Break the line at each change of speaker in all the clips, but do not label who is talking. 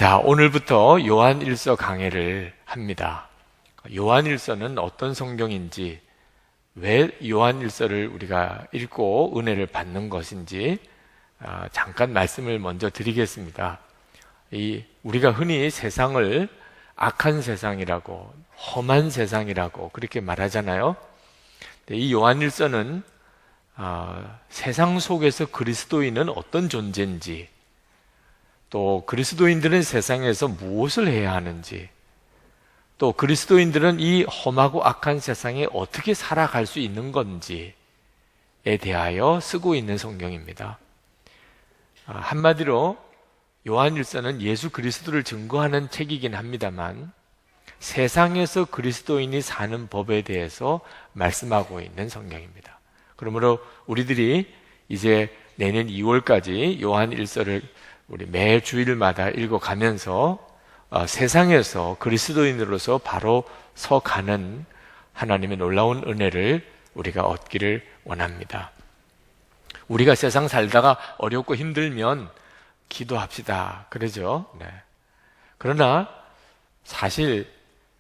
자, 오늘부터 요한일서 강해를 합니다. 요한일서는 어떤 성경인지, 왜 요한일서를 우리가 읽고 은혜를 받는 것인지 잠깐 말씀을 먼저 드리겠습니다. 우리가 흔히 세상을 악한 세상이라고, 험한 세상이라고 그렇게 말하잖아요. 이 요한일서는 세상 속에서 그리스도인은 어떤 존재인지, 또 그리스도인들은 세상에서 무엇을 해야 하는지, 또 그리스도인들은 이 험하고 악한 세상에 어떻게 살아갈 수 있는 건지에 대하여 쓰고 있는 성경입니다. 한마디로 요한일서는 예수 그리스도를 증거하는 책이긴 합니다만 세상에서 그리스도인이 사는 법에 대해서 말씀하고 있는 성경입니다. 그러므로 우리들이 이제 내년 2월까지 요한일서를 우리 매 주일마다 읽어가면서 세상에서 그리스도인으로서 바로 서가는 하나님의 놀라운 은혜를 우리가 얻기를 원합니다. 우리가 세상 살다가 어렵고 힘들면 기도합시다, 그러죠? 네. 그러나 사실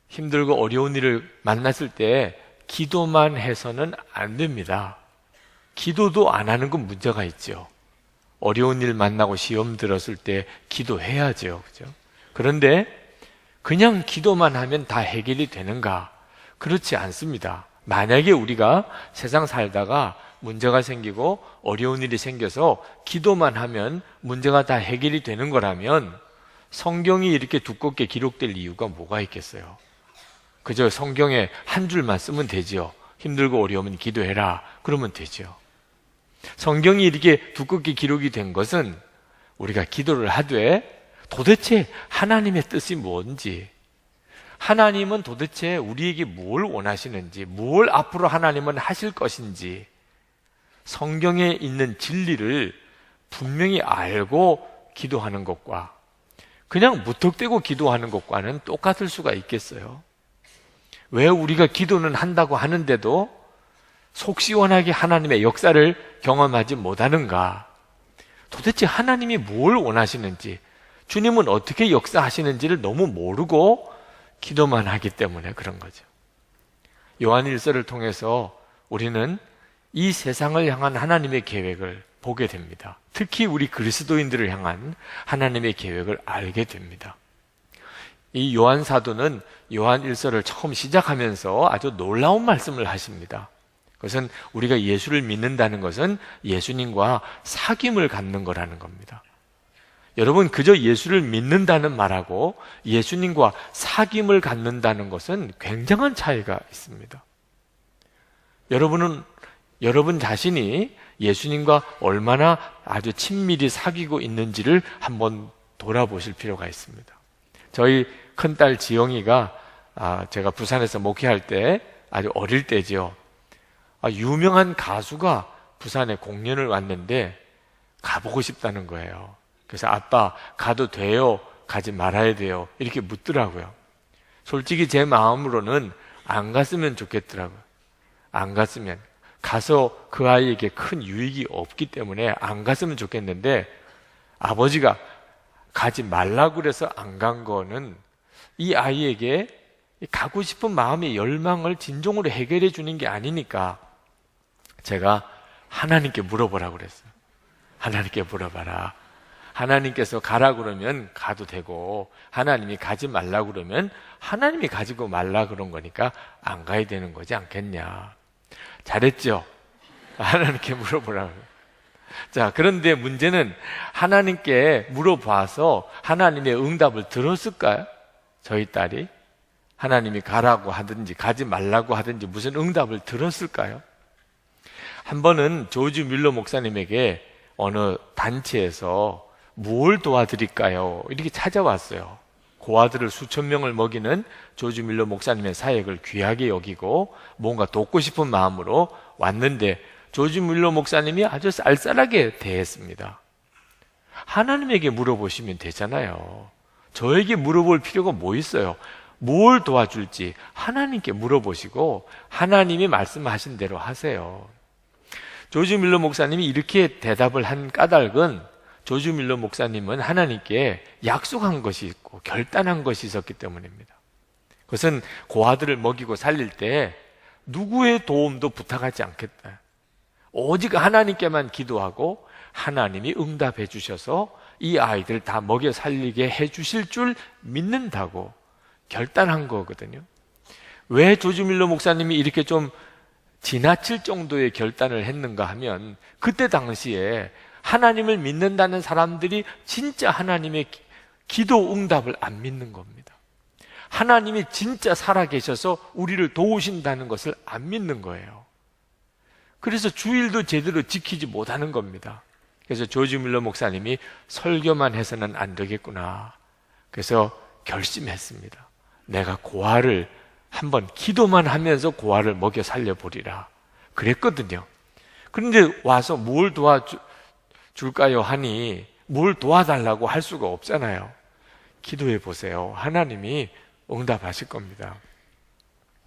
힘들고 어려운 일을 만났을 때 기도만 해서는 안 됩니다. 기도도 안 하는 건 문제가 있죠. 어려운 일 만나고 시험 들었을 때 기도해야죠, 그죠? 그런데 그냥 기도만 하면 다 해결이 되는가? 그렇지 않습니다. 만약에 우리가 세상 살다가 문제가 생기고 어려운 일이 생겨서 기도만 하면 문제가 다 해결이 되는 거라면 성경이 이렇게 두껍게 기록될 이유가 뭐가 있겠어요? 그저 성경에 한 줄만 쓰면 되지요. 힘들고 어려우면 기도해라, 그러면 되죠. 성경이 이렇게 두껍게 기록이 된 것은 우리가 기도를 하되 도대체 하나님의 뜻이 뭔지, 하나님은 도대체 우리에게 뭘 원하시는지, 뭘 앞으로 하나님은 하실 것인지 성경에 있는 진리를 분명히 알고 기도하는 것과 그냥 무턱대고 기도하는 것과는 똑같을 수가 있겠어요? 왜 우리가 기도는 한다고 하는데도 속 시원하게 하나님의 역사를 경험하지 못하는가? 도대체 하나님이 뭘 원하시는지, 주님은 어떻게 역사하시는지를 너무 모르고 기도만 하기 때문에 그런 거죠. 요한일서를 통해서 우리는 이 세상을 향한 하나님의 계획을 보게 됩니다. 특히 우리 그리스도인들을 향한 하나님의 계획을 알게 됩니다. 이 요한 사도는 요한일서를 처음 시작하면서 아주 놀라운 말씀을 하십니다. 그것은 우리가 예수를 믿는다는 것은 예수님과 사귐을 갖는 거라는 겁니다. 여러분, 그저 예수를 믿는다는 말하고 예수님과 사귐을 갖는다는 것은 굉장한 차이가 있습니다. 여러분 자신이 예수님과 얼마나 아주 친밀히 사귀고 있는지를 한번 돌아보실 필요가 있습니다. 저희 큰딸 지영이가 제가 부산에서 목회할 때 아주 어릴 때죠. 유명한 가수가 부산에 공연을 왔는데 가보고 싶다는 거예요. 그래서 아빠 가도 돼요? 가지 말아야 돼요? 이렇게 묻더라고요. 솔직히 제 마음으로는 안 갔으면 좋겠더라고요. 안 갔으면, 가서 그 아이에게 큰 유익이 없기 때문에 안 갔으면 좋겠는데 아버지가 가지 말라고 그래서 안 간 거는 이 아이에게 가고 싶은 마음의 열망을 진정으로 해결해 주는 게 아니니까 제가 하나님께 물어보라고 그랬어요. 하나님께 물어봐라. 하나님께서 가라 그러면 가도 되고 하나님이 가지 말라 그러면 하나님이 가지고 말라 그런 거니까 안 가야 되는 거지 않겠냐. 잘했죠? 하나님께 물어보라고. 자, 그런데 문제는 하나님께 물어봐서 하나님의 응답을 들었을까요? 저희 딸이 하나님이 가라고 하든지 가지 말라고 하든지 무슨 응답을 들었을까요? 한 번은 조지 뮬러 목사님에게 어느 단체에서 뭘 도와드릴까요? 이렇게 찾아왔어요. 고아들을 수천 명을 먹이는 조지 뮬러 목사님의 사역을 귀하게 여기고 뭔가 돕고 싶은 마음으로 왔는데 조지 뮬러 목사님이 아주 쌀쌀하게 대했습니다. 하나님에게 물어보시면 되잖아요. 저에게 물어볼 필요가 뭐 있어요? 뭘 도와줄지 하나님께 물어보시고 하나님이 말씀하신 대로 하세요. 조지 뮬러 목사님이 이렇게 대답을 한 까닭은 조지 밀러 목사님은 하나님께 약속한 것이 있고 결단한 것이 있었기 때문입니다. 그것은 고아들을 먹이고 살릴 때 누구의 도움도 부탁하지 않겠다. 오직 하나님께만 기도하고 하나님이 응답해 주셔서 이 아이들 다 먹여 살리게 해 주실 줄 믿는다고 결단한 거거든요. 왜 조지 밀러 목사님이 이렇게 좀 지나칠 정도의 결단을 했는가 하면, 그때 당시에 하나님을 믿는다는 사람들이 진짜 하나님의 기도 응답을 안 믿는 겁니다. 하나님이 진짜 살아계셔서 우리를 도우신다는 것을 안 믿는 거예요. 그래서 주일도 제대로 지키지 못하는 겁니다. 그래서 조지 밀러 목사님이 설교만 해서는 안 되겠구나. 그래서 결심했습니다. 내가 고아를 한번 기도만 하면서 고아를 먹여 살려보리라 그랬거든요. 그런데 와서 뭘 도와줄까요 하니 뭘 도와달라고 할 수가 없잖아요. 기도해 보세요. 하나님이 응답하실 겁니다.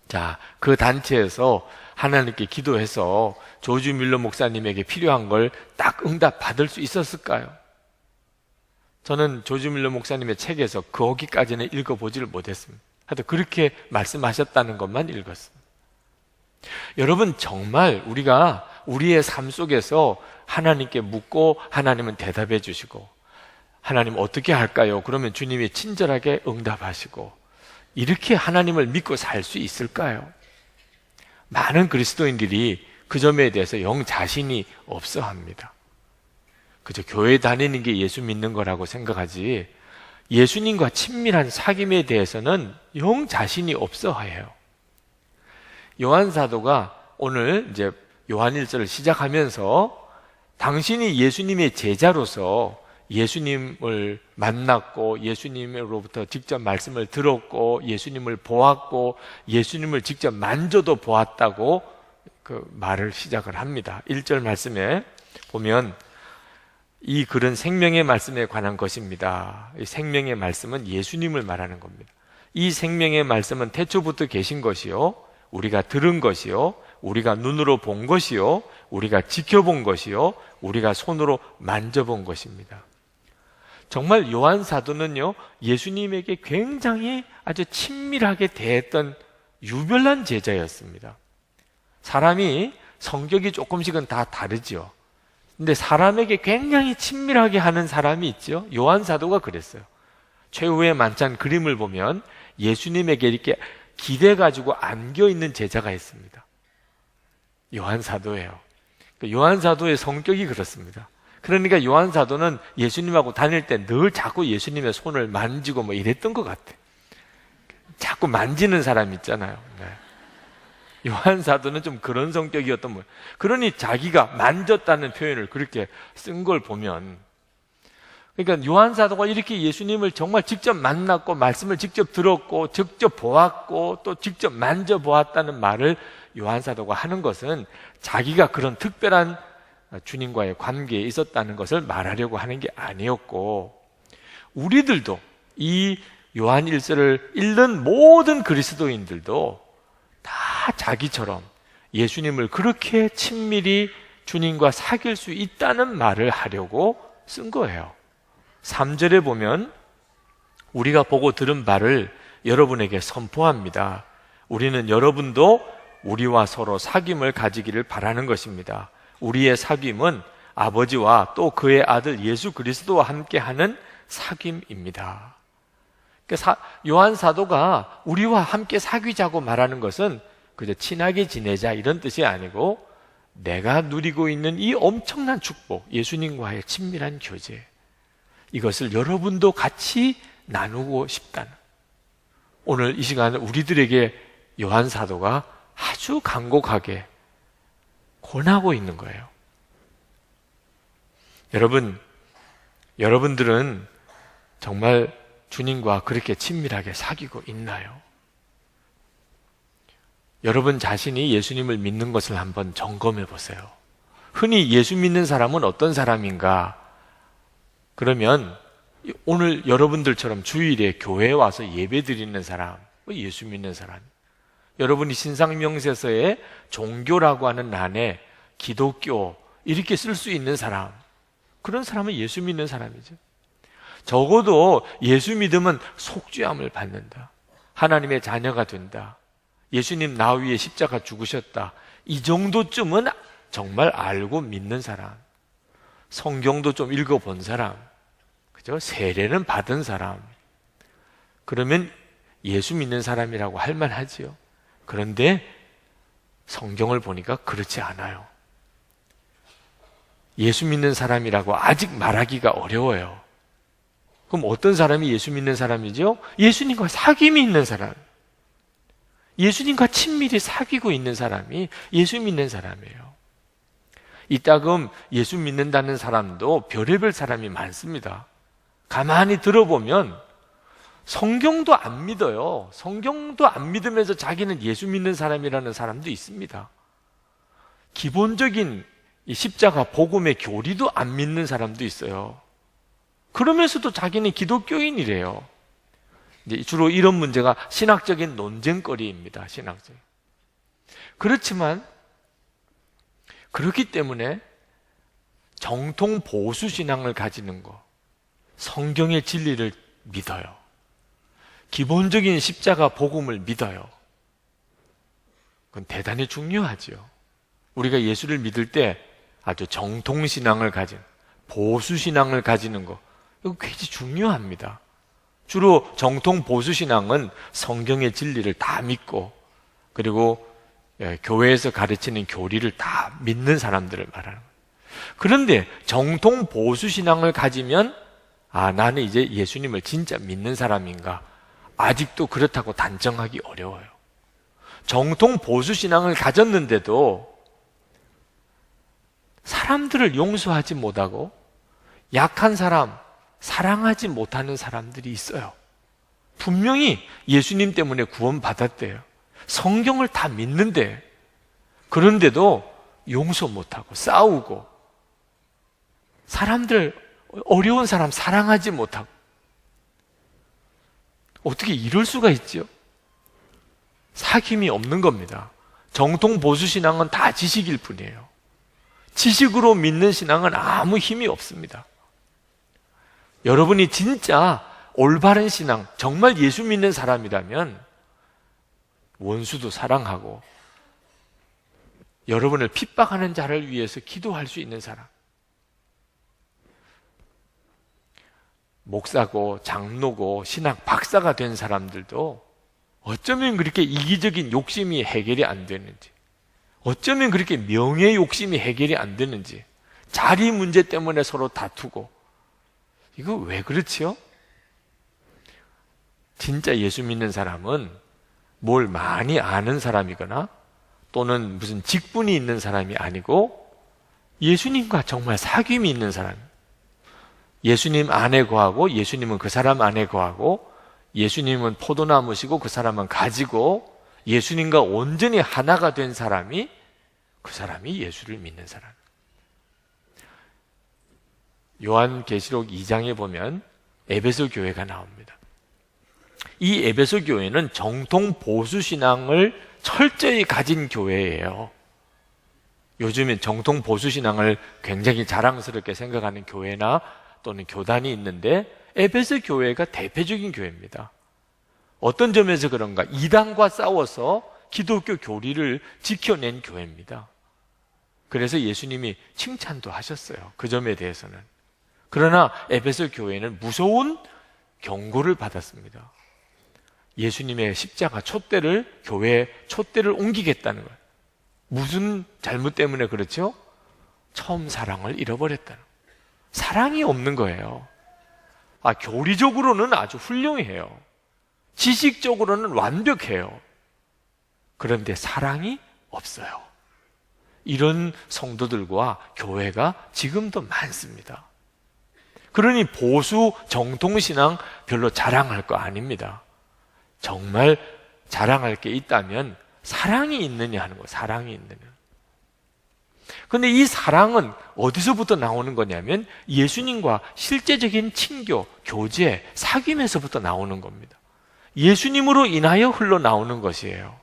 자, 그 단체에서 하나님께 기도해서 조지 밀러 목사님에게 필요한 걸 딱 응답 받을 수 있었을까요? 저는 조지 밀러 목사님의 책에서 거기까지는 읽어보지를 못했습니다. 하여튼 그렇게 말씀하셨다는 것만 읽었습니다. 여러분, 정말 우리가 우리의 삶 속에서 하나님께 묻고 하나님은 대답해 주시고, 하나님 어떻게 할까요? 그러면 주님이 친절하게 응답하시고, 이렇게 하나님을 믿고 살 수 있을까요? 많은 그리스도인들이 그 점에 대해서 영 자신이 없어 합니다. 그저 교회 다니는 게 예수 믿는 거라고 생각하지, 예수님과 친밀한 사귐에 대해서는 영 자신이 없어 해요. 요한 사도가 오늘 이제 요한 1절을 시작하면서 당신이 예수님의 제자로서 예수님을 만났고 예수님으로부터 직접 말씀을 들었고 예수님을 보았고 예수님을 직접 만져도 보았다고 그 말을 시작을 합니다. 1절 말씀에 보면 이 글은 생명의 말씀에 관한 것입니다. 이 생명의 말씀은 예수님을 말하는 겁니다. 이 생명의 말씀은 태초부터 계신 것이요, 우리가 들은 것이요, 우리가 눈으로 본 것이요, 우리가 지켜본 것이요, 우리가 손으로 만져본 것입니다. 정말 요한 사도는요, 예수님에게 굉장히 아주 친밀하게 대했던 유별난 제자였습니다. 사람이 성격이 조금씩은 다 다르죠. 근데 사람에게 굉장히 친밀하게 하는 사람이 있죠. 요한 사도가 그랬어요. 최후의 만찬 그림을 보면 예수님에게 이렇게 기대가지고 안겨있는 제자가 있습니다. 요한 사도예요. 요한 사도의 성격이 그렇습니다. 그러니까 요한 사도는 예수님하고 다닐 때 늘 자꾸 예수님의 손을 만지고 뭐 이랬던 것 같아요. 자꾸 만지는 사람 있잖아요. 네. 요한 사도는 좀 그런 성격이었던 거예요. 그러니 자기가 만졌다는 표현을 그렇게 쓴 걸 보면, 그러니까 요한 사도가 이렇게 예수님을 정말 직접 만났고 말씀을 직접 들었고 직접 보았고 또 직접 만져보았다는 말을 요한 사도가 하는 것은 자기가 그런 특별한 주님과의 관계에 있었다는 것을 말하려고 하는 게 아니었고, 우리들도 이 요한 1서를 읽는 모든 그리스도인들도 다 자기처럼 예수님을 그렇게 친밀히 주님과 사귈 수 있다는 말을 하려고 쓴 거예요. 3절에 보면 우리가 보고 들은 바를 여러분에게 선포합니다. 우리는 여러분도 우리와 서로 사귐을 가지기를 바라는 것입니다. 우리의 사귐은 아버지와 또 그의 아들 예수 그리스도와 함께하는 사귐입니다. 요한 사도가 우리와 함께 사귀자고 말하는 것은 그저 친하게 지내자 이런 뜻이 아니고, 내가 누리고 있는 이 엄청난 축복, 예수님과의 친밀한 교제, 이것을 여러분도 같이 나누고 싶다는, 오늘 이 시간 우리들에게 요한 사도가 아주 간곡하게 권하고 있는 거예요. 여러분들은 정말 주님과 그렇게 친밀하게 사귀고 있나요? 여러분 자신이 예수님을 믿는 것을 한번 점검해 보세요. 흔히 예수 믿는 사람은 어떤 사람인가? 그러면 오늘 여러분들처럼 주일에 교회에 와서 예배 드리는 사람, 예수 믿는 사람, 여러분이 신상명세서에 종교라고 하는 란에 기독교 이렇게 쓸 수 있는 사람, 그런 사람은 예수 믿는 사람이죠. 적어도 예수 믿으면 속죄함을 받는다, 하나님의 자녀가 된다, 예수님 나 위에 십자가 죽으셨다, 이 정도쯤은 정말 알고 믿는 사람, 성경도 좀 읽어본 사람, 그죠? 세례는 받은 사람, 그러면 예수 믿는 사람이라고 할 만하지요. 그런데 성경을 보니까 그렇지 않아요. 예수 믿는 사람이라고 아직 말하기가 어려워요. 그럼 어떤 사람이 예수 믿는 사람이죠? 예수님과 사귐이 있는 사람, 예수님과 친밀히 사귀고 있는 사람이 예수 믿는 사람이에요. 이따금 예수 믿는다는 사람도 별의별 사람이 많습니다. 가만히 들어보면 성경도 안 믿어요. 성경도 안 믿으면서 자기는 예수 믿는 사람이라는 사람도 있습니다. 기본적인 이 십자가 복음의 교리도 안 믿는 사람도 있어요. 그러면서도 자기는 기독교인이래요. 이제 주로 이런 문제가 신학적인 논쟁거리입니다. 신학적. 그렇지만 그렇기 때문에 정통 보수 신앙을 가지는 거, 성경의 진리를 믿어요. 기본적인 십자가 복음을 믿어요. 그건 대단히 중요하죠. 우리가 예수를 믿을 때 아주 정통 신앙을 가진, 보수 신앙을 가지는 거, 이거 굉장히 중요합니다. 주로 정통 보수 신앙은 성경의 진리를 다 믿고, 그리고 교회에서 가르치는 교리를 다 믿는 사람들을 말하는 거예요. 그런데 정통 보수 신앙을 가지면 나는 이제 예수님을 진짜 믿는 사람인가? 아직도 그렇다고 단정하기 어려워요. 정통 보수 신앙을 가졌는데도 사람들을 용서하지 못하고 약한 사람, 사랑하지 못하는 사람들이 있어요. 분명히 예수님 때문에 구원받았대요. 성경을 다 믿는데, 그런데도 용서 못하고 싸우고, 사람들, 어려운 사람 사랑하지 못하고, 어떻게 이럴 수가 있죠? 사귐이 없는 겁니다. 정통 보수 신앙은 다 지식일 뿐이에요. 지식으로 믿는 신앙은 아무 힘이 없습니다. 여러분이 진짜 올바른 신앙, 정말 예수 믿는 사람이라면 원수도 사랑하고 여러분을 핍박하는 자를 위해서 기도할 수 있는 사람, 목사고 장로고 신학 박사가 된 사람들도 어쩌면 그렇게 이기적인 욕심이 해결이 안 되는지, 어쩌면 그렇게 명예 욕심이 해결이 안 되는지, 자리 문제 때문에 서로 다투고, 이거 왜 그렇지요? 진짜 예수 믿는 사람은 뭘 많이 아는 사람이거나 또는 무슨 직분이 있는 사람이 아니고 예수님과 정말 사귐이 있는 사람, 예수님 안에 거하고 예수님은 그 사람 안에 거하고, 예수님은 포도나무시고 그 사람은 가지고, 예수님과 온전히 하나가 된 사람이, 그 사람이 예수를 믿는 사람. 요한계시록 2장에 보면 에베소 교회가 나옵니다. 이 에베소 교회는 정통 보수 신앙을 철저히 가진 교회예요. 요즘엔 정통 보수 신앙을 굉장히 자랑스럽게 생각하는 교회나 또는 교단이 있는데, 에베소 교회가 대표적인 교회입니다. 어떤 점에서 그런가? 이단과 싸워서 기독교 교리를 지켜낸 교회입니다. 그래서 예수님이 칭찬도 하셨어요. 그 점에 대해서는. 그러나 에베소 교회는 무서운 경고를 받았습니다. 예수님의 십자가 촛대를, 교회의 촛대를 옮기겠다는 거예요. 무슨 잘못 때문에 그렇죠? 처음 사랑을 잃어버렸다는 거예요. 사랑이 없는 거예요. 교리적으로는 아주 훌륭해요. 지식적으로는 완벽해요. 그런데 사랑이 없어요. 이런 성도들과 교회가 지금도 많습니다. 그러니 보수 정통신앙 별로 자랑할 거 아닙니다. 정말 자랑할 게 있다면 사랑이 있느냐 하는 거예요. 사랑이 있느냐. 그런데 이 사랑은 어디서부터 나오는 거냐면 예수님과 실제적인 친교, 교제, 사귐에서부터 나오는 겁니다. 예수님으로 인하여 흘러나오는 것이에요.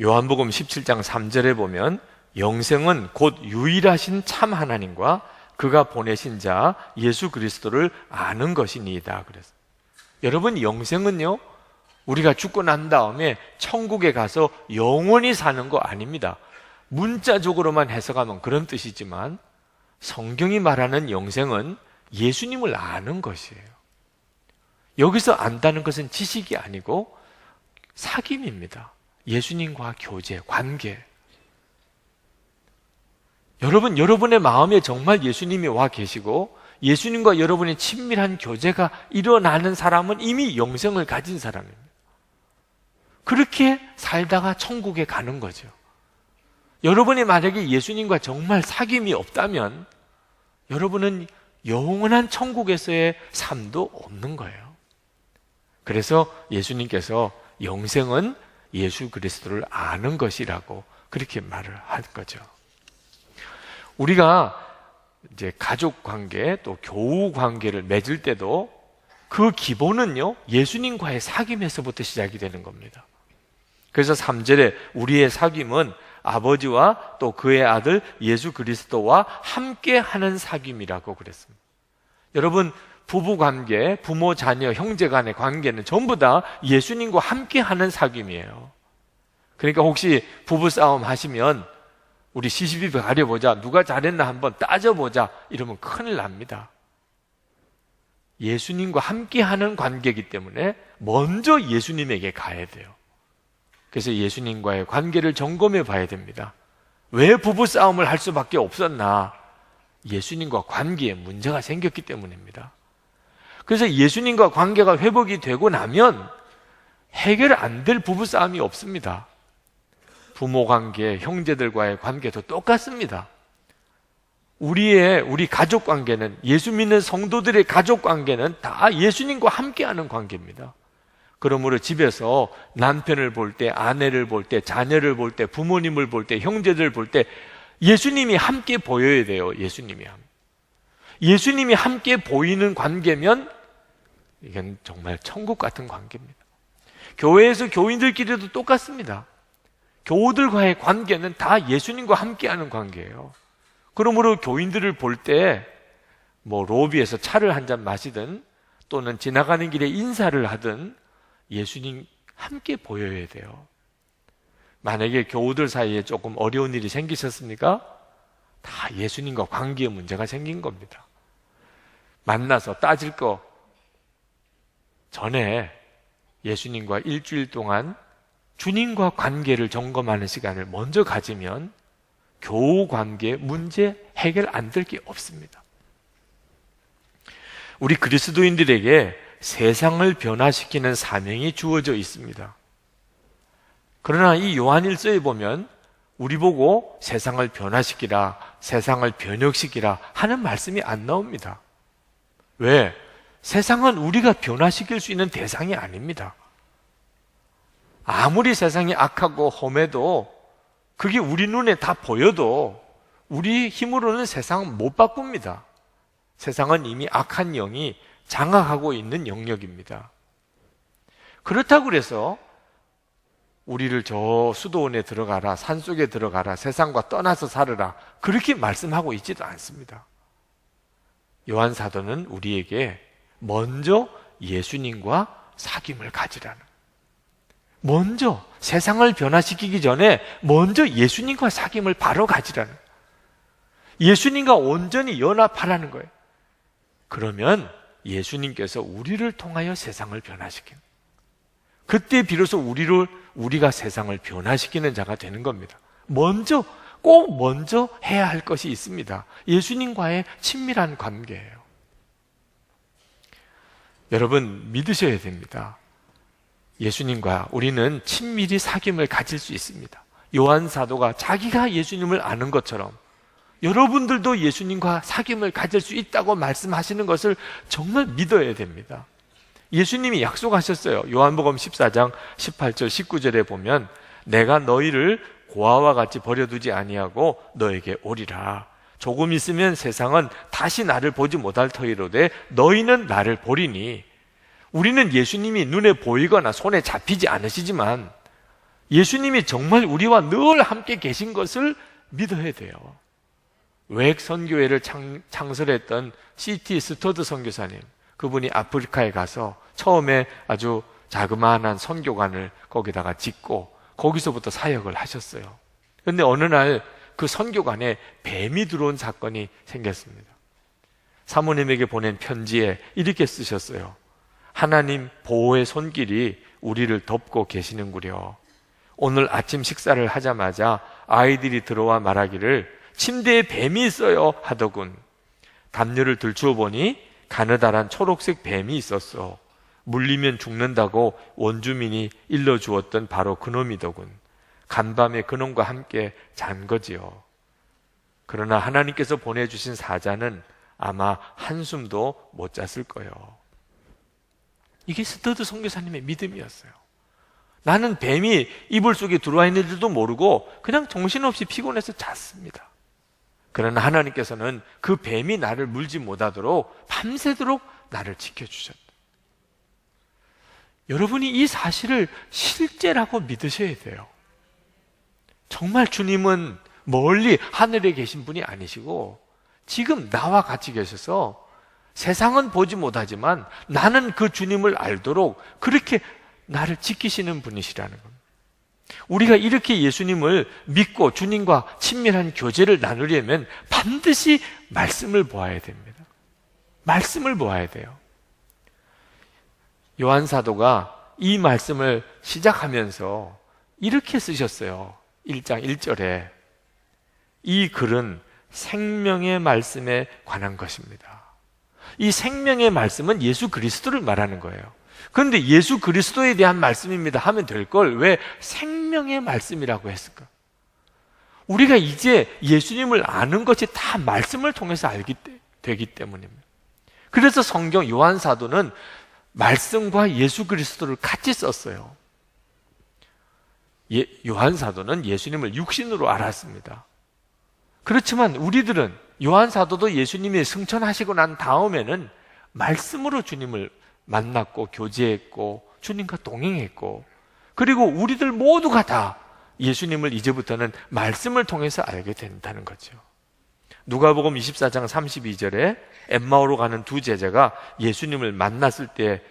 요한복음 17장 3절에 보면 영생은 곧 유일하신 참 하나님과 그가 보내신 자 예수 그리스도를 아는 것이니이다. 그래서 여러분, 영생은요, 우리가 죽고 난 다음에 천국에 가서 영원히 사는 거 아닙니다. 문자적으로만 해석하면 그런 뜻이지만 성경이 말하는 영생은 예수님을 아는 것이에요. 여기서 안다는 것은 지식이 아니고 사귐입니다. 예수님과 교제, 관계. 여러분, 여러분의 마음에 정말 예수님이 와 계시고 예수님과 여러분의 친밀한 교제가 일어나는 사람은 이미 영생을 가진 사람입니다. 그렇게 살다가 천국에 가는 거죠. 여러분이 만약에 예수님과 정말 사귐이 없다면 여러분은 영원한 천국에서의 삶도 없는 거예요. 그래서 예수님께서 영생은 예수 그리스도를 아는 것이라고 그렇게 말을 한 거죠. 우리가 이제 가족 관계 또 교우 관계를 맺을 때도 그 기본은요, 예수님과의 사귐에서부터 시작이 되는 겁니다. 그래서 3절에 우리의 사귐은 아버지와 또 그의 아들 예수 그리스도와 함께 하는 사귐이라고 그랬습니다. 여러분, 부부 관계, 부모, 자녀, 형제 간의 관계는 전부 다 예수님과 함께 하는 사귐이에요. 그러니까 혹시 부부 싸움 하시면 우리 시시비비 가려보자, 누가 잘했나 한번 따져보자 이러면 큰일 납니다. 예수님과 함께 하는 관계이기 때문에 먼저 예수님에게 가야 돼요. 그래서 예수님과의 관계를 점검해 봐야 됩니다. 왜 부부 싸움을 할 수밖에 없었나? 예수님과 관계에 문제가 생겼기 때문입니다. 그래서 예수님과 관계가 회복이 되고 나면 해결 안 될 부부 싸움이 없습니다. 부모 관계, 형제들과의 관계도 똑같습니다. 우리 가족 관계는, 예수 믿는 성도들의 가족 관계는 다 예수님과 함께하는 관계입니다. 그러므로 집에서 남편을 볼 때, 아내를 볼 때, 자녀를 볼 때, 부모님을 볼 때, 형제들을 볼 때 예수님이 함께 보여야 돼요. 예수님이 함께 보이는 관계면 이건 정말 천국 같은 관계입니다. 교회에서 교인들끼리도 똑같습니다. 교우들과의 관계는 다 예수님과 함께하는 관계예요. 그러므로 교인들을 볼 때 로비에서 차를 한잔 마시든 또는 지나가는 길에 인사를 하든 예수님 함께 보여야 돼요. 만약에 교우들 사이에 조금 어려운 일이 생기셨습니까? 다 예수님과 관계에 문제가 생긴 겁니다. 만나서 따질 거 전에 예수님과 일주일 동안 주님과 관계를 점검하는 시간을 먼저 가지면 교우 관계 문제 해결 안 될 게 없습니다. 우리 그리스도인들에게 세상을 변화시키는 사명이 주어져 있습니다. 그러나 이 요한일서에 보면 우리 보고 세상을 변화시키라, 세상을 변혁시키라 하는 말씀이 안 나옵니다. 왜? 세상은 우리가 변화시킬 수 있는 대상이 아닙니다. 아무리 세상이 악하고 험해도 그게 우리 눈에 다 보여도 우리 힘으로는 세상 못 바꿉니다. 세상은 이미 악한 영이 장악하고 있는 영역입니다. 그렇다고 해서 우리를 저 수도원에 들어가라, 산속에 들어가라, 세상과 떠나서 살으라 그렇게 말씀하고 있지도 않습니다. 요한 사도는 우리에게 먼저 예수님과 사귐을 가지라는, 먼저 세상을 변화시키기 전에 먼저 예수님과 사귐을 바로 가지라는, 예수님과 온전히 연합하라는 거예요. 그러면 예수님께서 우리를 통하여 세상을 변화시키는, 그때 비로소 우리가 세상을 변화시키는 자가 되는 겁니다. 꼭 먼저 해야 할 것이 있습니다. 예수님과의 친밀한 관계예요. 여러분, 믿으셔야 됩니다. 예수님과 우리는 친밀히 사귐을 가질 수 있습니다. 요한 사도가 자기가 예수님을 아는 것처럼 여러분들도 예수님과 사귐을 가질 수 있다고 말씀하시는 것을 정말 믿어야 됩니다. 예수님이 약속하셨어요. 요한복음 14장 18절 19절에 보면 내가 너희를 고아와 같이 버려두지 아니하고 너에게 오리라. 조금 있으면 세상은 다시 나를 보지 못할 터이로되 너희는 나를 보리니. 우리는 예수님이 눈에 보이거나 손에 잡히지 않으시지만 예수님이 정말 우리와 늘 함께 계신 것을 믿어야 돼요. 외핵 선교회를 창설했던 C.T. 스터드 선교사님, 그분이 아프리카에 가서 처음에 아주 자그마한 선교관을 거기다가 짓고 거기서부터 사역을 하셨어요. 그런데 어느 날 그 선교관에 뱀이 들어온 사건이 생겼습니다. 사모님에게 보낸 편지에 이렇게 쓰셨어요. 하나님 보호의 손길이 우리를 덮고 계시는구려. 오늘 아침 식사를 하자마자 아이들이 들어와 말하기를 침대에 뱀이 있어요 하더군. 담요를 들추어 보니 가느다란 초록색 뱀이 있었어. 물리면 죽는다고 원주민이 일러주었던 바로 그놈이더군. 간밤에 그놈과 함께 잔 거지요. 그러나 하나님께서 보내주신 사자는 아마 한숨도 못 잤을 거예요. 이게 스터드 선교사님의 믿음이었어요. 나는 뱀이 이불 속에 들어와 있는 줄도 모르고 그냥 정신없이 피곤해서 잤습니다. 그러나 하나님께서는 그 뱀이 나를 물지 못하도록 밤새도록 나를 지켜주셨다. 여러분이 이 사실을 실제라고 믿으셔야 돼요. 정말 주님은 멀리 하늘에 계신 분이 아니시고 지금 나와 같이 계셔서 세상은 보지 못하지만 나는 그 주님을 알도록 그렇게 나를 지키시는 분이시라는 겁니다. 우리가 이렇게 예수님을 믿고 주님과 친밀한 교제를 나누려면 반드시 말씀을 보아야 됩니다. 말씀을 보아야 돼요. 요한 사도가 이 말씀을 시작하면서 이렇게 쓰셨어요. 1장 1절에 이 글은 생명의 말씀에 관한 것입니다. 이 생명의 말씀은 예수 그리스도를 말하는 거예요. 그런데 예수 그리스도에 대한 말씀입니다 하면 될 걸 왜 생명의 말씀이라고 했을까? 우리가 이제 예수님을 아는 것이 다 말씀을 통해서 되기 때문입니다. 그래서 성경 요한 사도는 말씀과 예수 그리스도를 같이 썼어요. 요한 사도는 예수님을 육신으로 알았습니다. 그렇지만 우리들은 요한 사도도 예수님이 승천하시고 난 다음에는 말씀으로 주님을 만났고 교제했고 주님과 동행했고 그리고 우리들 모두가 다 예수님을 이제부터는 말씀을 통해서 알게 된다는 거죠. 누가복음 24장 32절에 엠마오로 가는 두 제자가 예수님을 만났을 때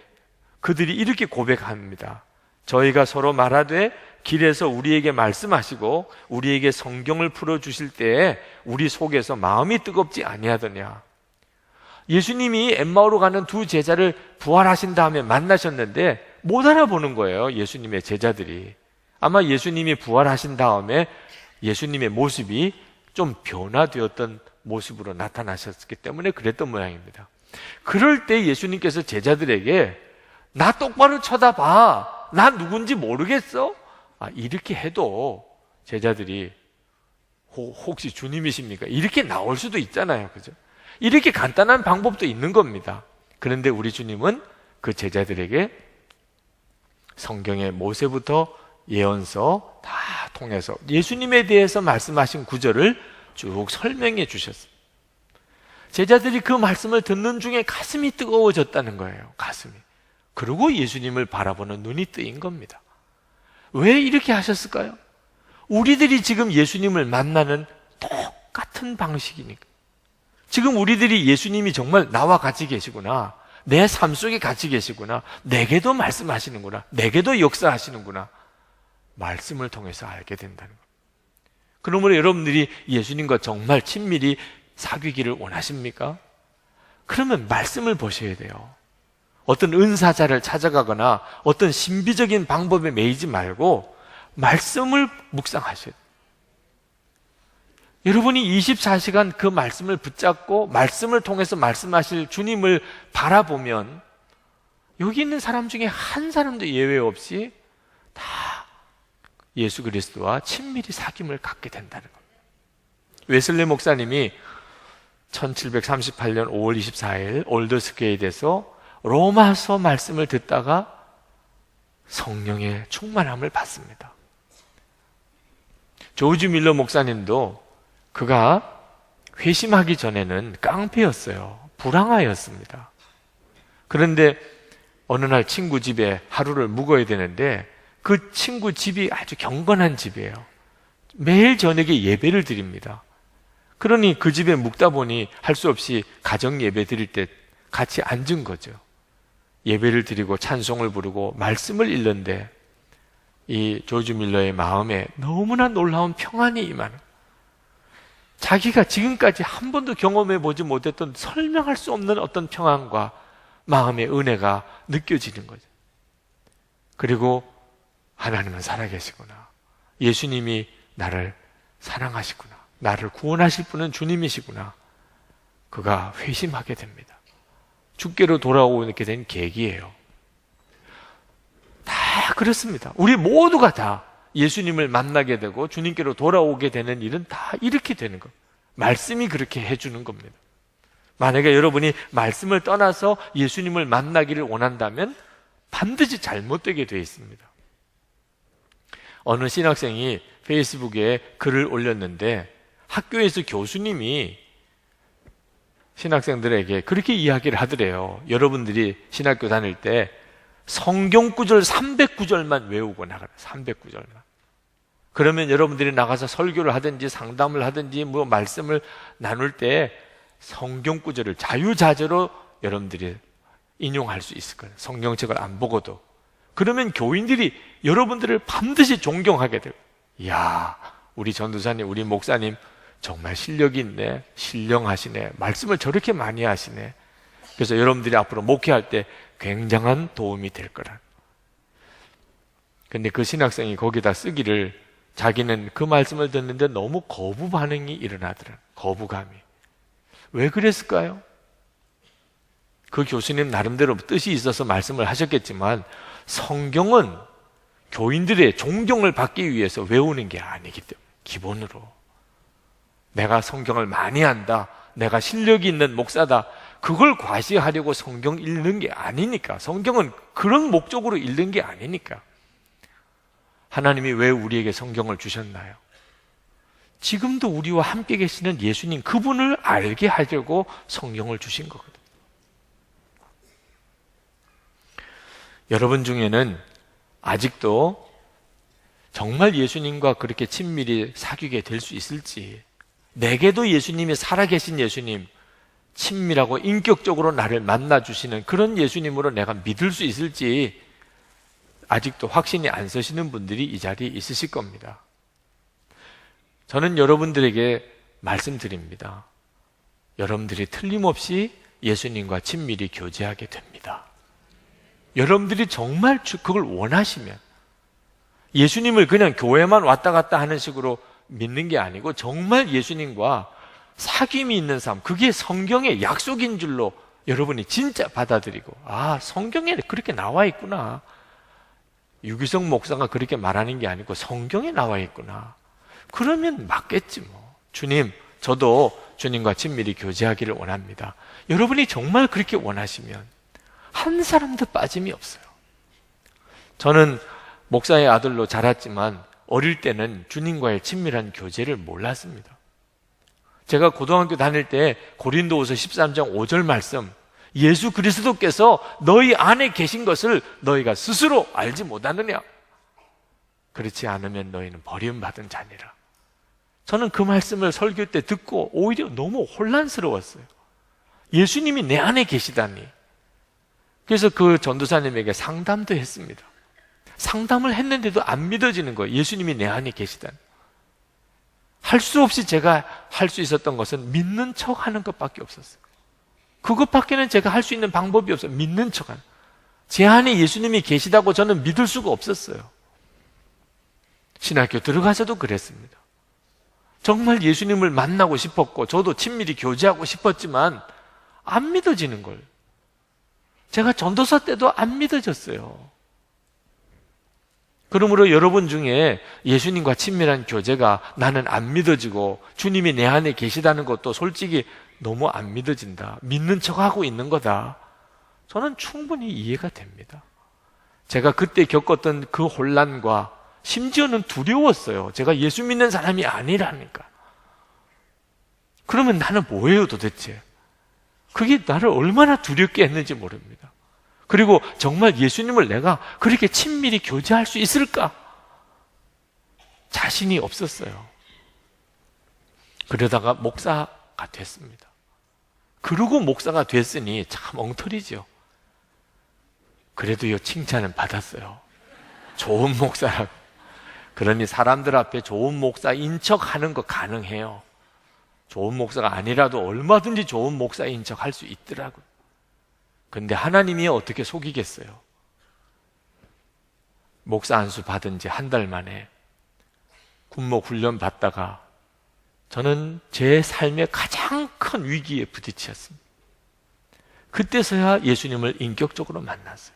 그들이 이렇게 고백합니다. 저희가 서로 말하되 길에서 우리에게 말씀하시고 우리에게 성경을 풀어주실 때에 우리 속에서 마음이 뜨겁지 아니하더냐. 예수님이 엠마오로 가는 두 제자를 부활하신 다음에 만나셨는데 못 알아보는 거예요. 예수님의 제자들이. 아마 예수님이 부활하신 다음에 예수님의 모습이 좀 변화되었던 모습으로 나타나셨기 때문에 그랬던 모양입니다. 그럴 때 예수님께서 제자들에게 나 똑바로 쳐다봐. 나 누군지 모르겠어? 이렇게 해도 제자들이 혹시 주님이십니까? 이렇게 나올 수도 있잖아요. 그죠? 이렇게 간단한 방법도 있는 겁니다. 그런데 우리 주님은 그 제자들에게 성경의 모세부터 예언서 다 통해서 예수님에 대해서 말씀하신 구절을 쭉 설명해 주셨어요. 제자들이 그 말씀을 듣는 중에 가슴이 뜨거워졌다는 거예요. 가슴이. 그리고 예수님을 바라보는 눈이 뜨인 겁니다. 왜 이렇게 하셨을까요? 우리들이 지금 예수님을 만나는 똑같은 방식이니까. 지금 우리들이 예수님이 정말 나와 같이 계시구나. 내 삶 속에 같이 계시구나. 내게도 말씀하시는구나. 내게도 역사하시는구나. 말씀을 통해서 알게 된다는 겁니다. 그러므로 여러분들이 예수님과 정말 친밀히 사귀기를 원하십니까? 그러면 말씀을 보셔야 돼요. 어떤 은사자를 찾아가거나 어떤 신비적인 방법에 매이지 말고 말씀을 묵상하셔야 돼요. 여러분이 24시간 그 말씀을 붙잡고 말씀을 통해서 말씀하실 주님을 바라보면 여기 있는 사람 중에 한 사람도 예외 없이 다 예수 그리스도와 친밀히 사귐을 갖게 된다는 겁니다. 웨슬리 목사님이 1738년 5월 24일 올더스게이트에서 로마서 말씀을 듣다가 성령의 충만함을 받습니다. 조지 밀러 목사님도 그가 회심하기 전에는 깡패였어요. 불황아였습니다. 그런데 어느 날 친구 집에 하루를 묵어야 되는데 그 친구 집이 아주 경건한 집이에요. 매일 저녁에 예배를 드립니다. 그러니 그 집에 묵다 보니 할 수 없이 가정 예배 드릴 때 같이 앉은 거죠. 예배를 드리고 찬송을 부르고 말씀을 읽는데 이 조지 밀러의 마음에 너무나 놀라운 평안이 임하는, 자기가 지금까지 한 번도 경험해 보지 못했던 설명할 수 없는 어떤 평안과 마음의 은혜가 느껴지는 거죠. 그리고 하나님은 살아계시구나, 예수님이 나를 사랑하시구나, 나를 구원하실 분은 주님이시구나, 그가 회심하게 됩니다. 주께로 돌아오게 된 계기예요. 다 그렇습니다. 우리 모두가 다 예수님을 만나게 되고 주님께로 돌아오게 되는 일은 다 이렇게 되는 것. 말씀이 그렇게 해주는 겁니다. 만약에 여러분이 말씀을 떠나서 예수님을 만나기를 원한다면 반드시 잘못되게 되어 있습니다. 어느 신학생이 페이스북에 글을 올렸는데 학교에서 교수님이 신학생들에게 그렇게 이야기를 하더래요. 여러분들이 신학교 다닐 때 성경 구절 300구절만 외우고 나가라. 300구절만. 그러면 여러분들이 나가서 설교를 하든지 상담을 하든지 뭐 말씀을 나눌 때 성경 구절을 자유자재로 여러분들이 인용할 수 있을 거예요. 성경책을 안 보고도. 그러면 교인들이 여러분들을 반드시 존경하게 돼요. 이야, 우리 전도사님, 우리 목사님 정말 실력이 있네, 신령하시네, 말씀을 저렇게 많이 하시네. 그래서 여러분들이 앞으로 목회할 때 굉장한 도움이 될 거라. 근데 그 신학생이 거기다 쓰기를, 자기는 그 말씀을 듣는데 너무 거부 반응이 일어나더라. 거부감이. 왜 그랬을까요? 그 교수님 나름대로 뜻이 있어서 말씀을 하셨겠지만 성경은 교인들의 존경을 받기 위해서 외우는 게 아니기 때문에, 기본으로 내가 성경을 많이 한다, 내가 실력이 있는 목사다, 그걸 과시하려고 성경 읽는 게 아니니까. 성경은 그런 목적으로 읽는 게 아니니까. 하나님이 왜 우리에게 성경을 주셨나요? 지금도 우리와 함께 계시는 예수님, 그분을 알게 하려고 성경을 주신 거거든요. 여러분 중에는 아직도 정말 예수님과 그렇게 친밀히 사귀게 될 수 있을지, 내게도 예수님이 살아계신 예수님, 친밀하고 인격적으로 나를 만나주시는 그런 예수님으로 내가 믿을 수 있을지 아직도 확신이 안 서시는 분들이 이 자리에 있으실 겁니다. 저는 여러분들에게 말씀드립니다. 여러분들이 틀림없이 예수님과 친밀히 교제하게 됩니다. 여러분들이 정말 그걸 원하시면, 예수님을 그냥 교회만 왔다 갔다 하는 식으로 믿는 게 아니고 정말 예수님과 사귐이 있는 삶, 그게 성경의 약속인 줄로 여러분이 진짜 받아들이고, 아, 성경에 그렇게 나와 있구나, 유기성 목사가 그렇게 말하는 게 아니고 성경에 나와 있구나, 그러면 맞겠지 뭐. 주님, 저도 주님과 친밀히 교제하기를 원합니다. 여러분이 정말 그렇게 원하시면 한 사람도 빠짐이 없어요. 저는 목사의 아들로 자랐지만 어릴 때는 주님과의 친밀한 교제를 몰랐습니다. 제가 고등학교 다닐 때 고린도후서 13장 5절 말씀, 예수 그리스도께서 너희 안에 계신 것을 너희가 스스로 알지 못하느냐? 그렇지 않으면 너희는 버림받은 자니라. 저는 그 말씀을 설교 때 듣고 오히려 너무 혼란스러웠어요. 예수님이 내 안에 계시다니. 그래서 그 전도사님에게 상담도 했습니다. 상담을 했는데도 안 믿어지는 거예요. 예수님이 내 안에 계시다니. 할 수 없이 제가 할 수 있었던 것은 믿는 척 하는 것밖에 없었어요. 그것밖에는 제가 할 수 있는 방법이 없어요. 믿는 척 하는. 제 안에 예수님이 계시다고 저는 믿을 수가 없었어요. 신학교 들어가서도 그랬습니다. 정말 예수님을 만나고 싶었고 저도 친밀히 교제하고 싶었지만 안 믿어지는 걸. 제가 전도사 때도 안 믿어졌어요. 그러므로 여러분 중에 예수님과 친밀한 교제가 나는 안 믿어지고 주님이 내 안에 계시다는 것도 솔직히 너무 안 믿어진다, 믿는 척하고 있는 거다, 저는 충분히 이해가 됩니다. 제가 그때 겪었던 그 혼란과 심지어는 두려웠어요. 제가 예수 믿는 사람이 아니라니까. 그러면 나는 뭐예요 도대체? 그게 나를 얼마나 두렵게 했는지 모릅니다. 그리고 정말 예수님을 내가 그렇게 친밀히 교제할 수 있을까? 자신이 없었어요. 그러다가 목사가 됐습니다. 그러고 목사가 됐으니 참 엉터리죠. 그래도요, 칭찬은 받았어요. 좋은 목사라고. 그러니 사람들 앞에 좋은 목사인 척 하는 거 가능해요. 좋은 목사가 아니라도 얼마든지 좋은 목사인 척 할 수 있더라고요. 근데 하나님이 어떻게 속이겠어요? 목사 안수 받은 지 한 달 만에 군목 훈련 받다가 저는 제 삶의 가장 큰 위기에 부딪혔습니다. 그때서야 예수님을 인격적으로 만났어요.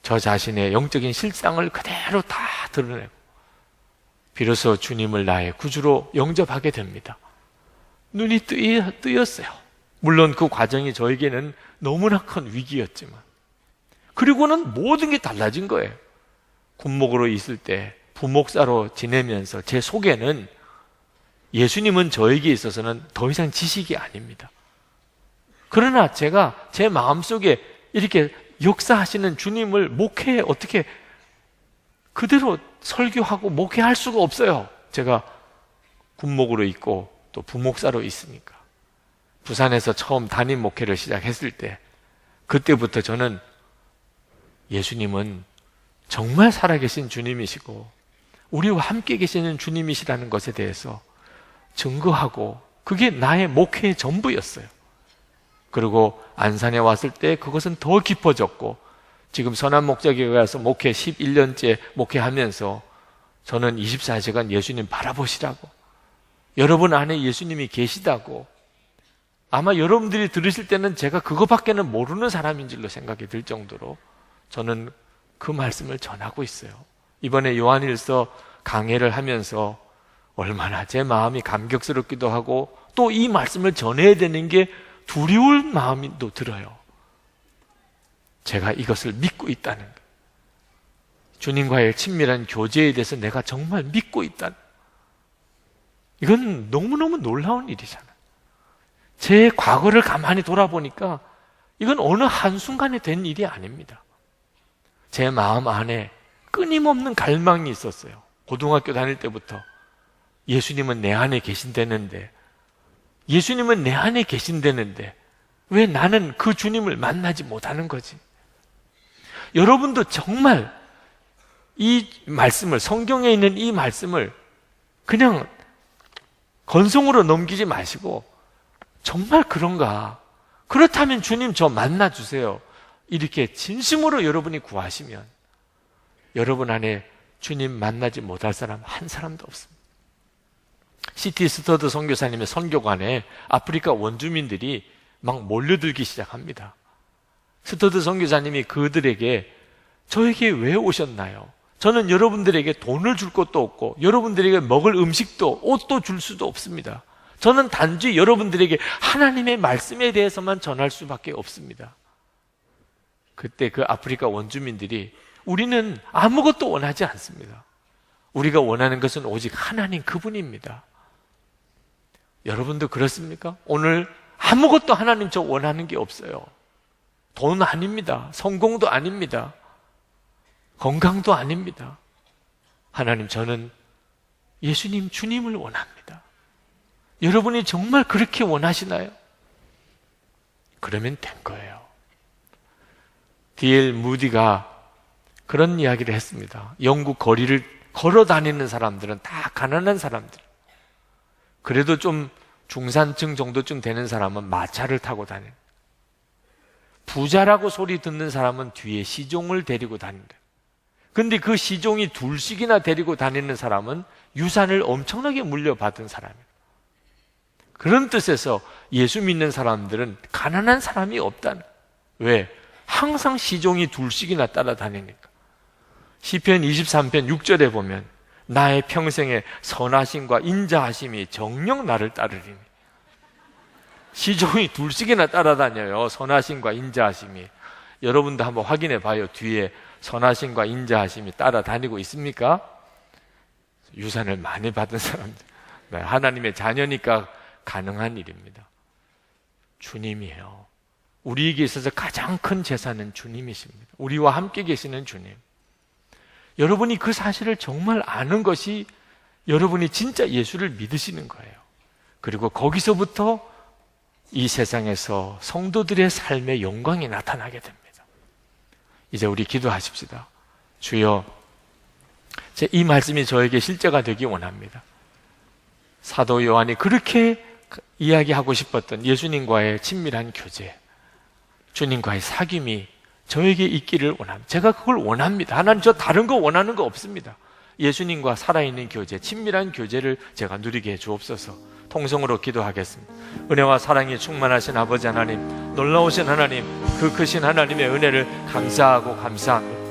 저 자신의 영적인 실상을 그대로 다 드러내고 비로소 주님을 나의 구주로 영접하게 됩니다. 눈이 뜨였어요. 물론 그 과정이 저에게는 너무나 큰 위기였지만, 그리고는 모든 게 달라진 거예요. 군목으로 있을 때 부목사로 지내면서 제 속에는 예수님은 저에게 있어서는 더 이상 지식이 아닙니다. 그러나 제가 제 마음속에 이렇게 역사하시는 주님을 목회에 어떻게 그대로 설교하고 목회할 수가 없어요. 제가 군목으로 있고 또 부목사로 있으니까. 부산에서 처음 담임 목회를 시작했을 때, 그때부터 저는 예수님은 정말 살아계신 주님이시고 우리와 함께 계시는 주님이시라는 것에 대해서 증거하고, 그게 나의 목회의 전부였어요. 그리고 안산에 왔을 때 그것은 더 깊어졌고, 지금 선한목자교회 가서 목회 11년째 목회하면서 저는 24시간 예수님 바라보시라고, 여러분 안에 예수님이 계시다고, 아마 여러분들이 들으실 때는 제가 그거밖에는 모르는 사람인 줄로 생각이 들 정도로 저는 그 말씀을 전하고 있어요. 이번에 요한일서 강해를 하면서 얼마나 제 마음이 감격스럽기도 하고, 또 이 말씀을 전해야 되는 게 두려울 마음이 또 들어요. 제가 이것을 믿고 있다는 것, 주님과의 친밀한 교제에 대해서 내가 정말 믿고 있다는, 이건 너무너무 놀라운 일이잖아요. 제 과거를 가만히 돌아보니까 이건 어느 한순간에 된 일이 아닙니다. 제 마음 안에 끊임없는 갈망이 있었어요. 고등학교 다닐 때부터 예수님은 내 안에 계신다는데, 예수님은 내 안에 계신다는데 왜 나는 그 주님을 만나지 못하는 거지? 여러분도 정말 이 말씀을, 성경에 있는 이 말씀을 그냥 건성으로 넘기지 마시고, 정말 그런가? 그렇다면 주님 저 만나주세요. 이렇게 진심으로 여러분이 구하시면 여러분 안에 주님 만나지 못할 사람 한 사람도 없습니다. C.T. 스터드 선교사님의 선교관에 아프리카 원주민들이 막 몰려들기 시작합니다. 스터드 선교사님이 그들에게 저에게 왜 오셨나요? 저는 여러분들에게 돈을 줄 것도 없고 여러분들에게 먹을 음식도 옷도 줄 수도 없습니다. 저는 단지 여러분들에게 하나님의 말씀에 대해서만 전할 수밖에 없습니다. 그때 그 아프리카 원주민들이 우리는 아무것도 원하지 않습니다. 우리가 원하는 것은 오직 하나님 그분입니다. 여러분도 그렇습니까? 오늘 아무것도 하나님 저 원하는 게 없어요. 돈 아닙니다. 성공도 아닙니다. 건강도 아닙니다. 하나님, 저는 예수님, 주님을 원합니다. 여러분이 정말 그렇게 원하시나요? 그러면 된 거예요. D.L. 무디가 그런 이야기를 했습니다. 영국 거리를 걸어 다니는 사람들은 다 가난한 사람들. 그래도 좀 중산층 정도쯤 되는 사람은 마차를 타고 다녀요. 부자라고 소리 듣는 사람은 뒤에 시종을 데리고 다닌다. 근데 그 시종이 둘씩이나 데리고 다니는 사람은 유산을 엄청나게 물려받은 사람이에요. 그런 뜻에서 예수 믿는 사람들은 가난한 사람이 없다는. 왜? 항상 시종이 둘씩이나 따라다니니까. 시편 23편 6절에 보면 나의 평생에 선하심과 인자하심이 정녕 나를 따르리니. 시종이 둘씩이나 따라다녀요. 선하심과 인자하심이. 여러분도 한번 확인해 봐요. 뒤에 선하심과 인자하심이 따라다니고 있습니까? 유산을 많이 받은 사람들, 하나님의 자녀니까 가능한 일입니다. 주님이에요. 우리에게 있어서 가장 큰 재산은 주님이십니다. 우리와 함께 계시는 주님. 여러분이 그 사실을 정말 아는 것이 여러분이 진짜 예수를 믿으시는 거예요. 그리고 거기서부터 이 세상에서 성도들의 삶의 영광이 나타나게 됩니다. 이제 우리 기도하십시다. 주여, 이 말씀이 저에게 실제가 되기 원합니다. 사도 요한이 그렇게 이야기하고 싶었던 예수님과의 친밀한 교제, 주님과의 사귐이 저에게 있기를 원합니다. 제가 그걸 원합니다. 하나님, 저 다른 거 원하는 거 없습니다. 예수님과 살아있는 교제, 친밀한 교제를 제가 누리게 해 주옵소서. 통성으로 기도하겠습니다. 은혜와 사랑이 충만하신 아버지 하나님, 놀라우신 하나님, 그 크신 하나님의 은혜를 감사하고 감사합니다.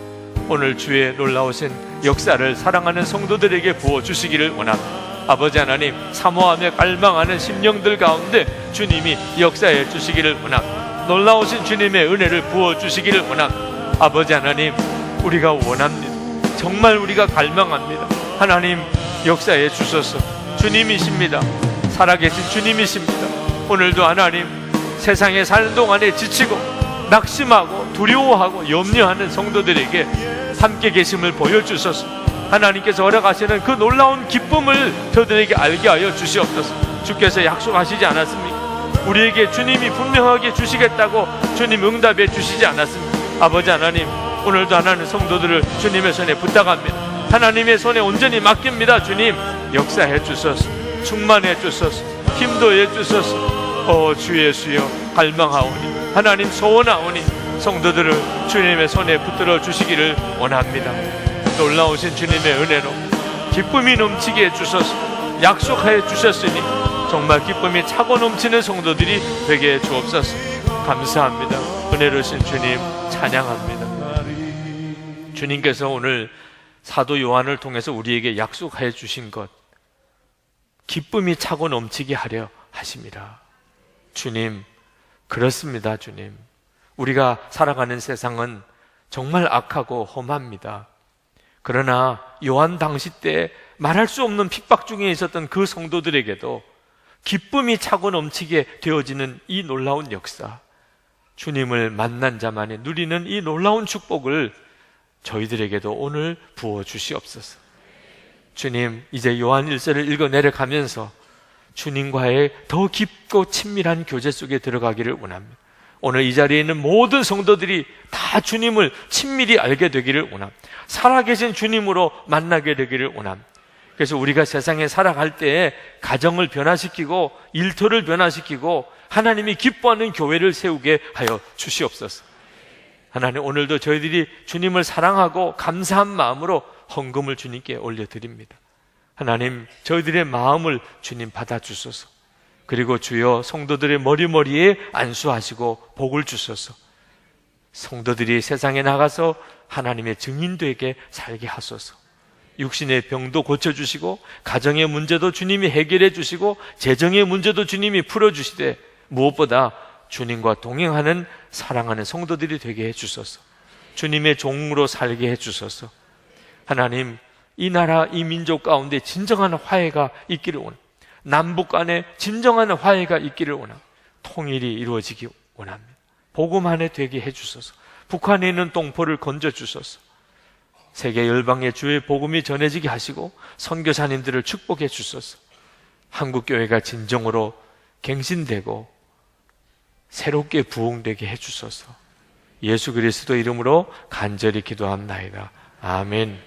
오늘 주의 놀라우신 역사를 사랑하는 성도들에게 부어주시기를 원합니다. 아버지 하나님, 사모하며 갈망하는 심령들 가운데 주님이 역사해 주시기를 원합니다. 놀라우신 주님의 은혜를 부어주시기를 원합니다. 아버지 하나님, 우리가 원합니다. 정말 우리가 갈망합니다. 하나님, 역사해 주소서. 주님이십니다. 살아계신 주님이십니다. 오늘도 하나님, 세상에 사는 동안에 지치고 낙심하고 두려워하고 염려하는 성도들에게 함께 계심을 보여주소서. 하나님께서 허락하시는 그 놀라운 기쁨을 저들에게 알게 하여 주시옵소서. 주께서 약속하시지 않았습니까? 우리에게 주님이 분명하게 주시겠다고 주님 응답해 주시지 않았습니까? 아버지 하나님, 오늘도 하나님 성도들을 주님의 손에 부탁합니다. 하나님의 손에 온전히 맡깁니다. 주님, 역사해 주소서. 충만해 주소서. 힘도해 주소서. 주 예수여, 갈망하오니, 하나님 소원하오니 성도들을 주님의 손에 붙들어 주시기를 원합니다. 놀라우신 주님의 은혜로 기쁨이 넘치게 해주셔서 약속하여 주셨으니 정말 기쁨이 차고 넘치는 성도들이 되게 해 주옵소서. 감사합니다. 은혜로우신 주님 찬양합니다. 주님께서 오늘 사도 요한을 통해서 우리에게 약속하여 주신 것, 기쁨이 차고 넘치게 하려 하십니다. 주님, 그렇습니다. 주님, 우리가 살아가는 세상은 정말 악하고 험합니다. 그러나 요한 당시 때 말할 수 없는 핍박 중에 있었던 그 성도들에게도 기쁨이 차고 넘치게 되어지는 이 놀라운 역사, 주님을 만난 자만이 누리는 이 놀라운 축복을 저희들에게도 오늘 부어주시옵소서. 주님, 이제 요한 1서를 읽어 내려가면서 주님과의 더 깊고 친밀한 교제 속에 들어가기를 원합니다. 오늘 이 자리에 있는 모든 성도들이 다 주님을 친밀히 알게 되기를 원합니다. 살아계신 주님으로 만나게 되기를 원합니다. 그래서 우리가 세상에 살아갈 때에 가정을 변화시키고 일터를 변화시키고 하나님이 기뻐하는 교회를 세우게 하여 주시옵소서. 하나님, 오늘도 저희들이 주님을 사랑하고 감사한 마음으로 헌금을 주님께 올려드립니다. 하나님, 저희들의 마음을 주님 받아주소서. 그리고 주여, 성도들의 머리머리에 안수하시고 복을 주소서. 성도들이 세상에 나가서 하나님의 증인되게 살게 하소서. 육신의 병도 고쳐주시고 가정의 문제도 주님이 해결해 주시고 재정의 문제도 주님이 풀어주시되 무엇보다 주님과 동행하는 사랑하는 성도들이 되게 해주소서. 주님의 종으로 살게 해주소서. 하나님, 이 나라 이 민족 가운데 진정한 화해가 있기를 원합니다. 남북 간에 진정한 화해가 있기를 원합니다. 통일이 이루어지기 원합니다. 복음 안에 되게 해주소서. 북한에 있는 동포를 건져주소서. 세계 열방에 주의 복음이 전해지게 하시고 선교사님들을 축복해 주소서. 한국교회가 진정으로 갱신되고 새롭게 부흥되게 해주소서. 예수 그리스도 이름으로 간절히 기도합나이다. 아멘.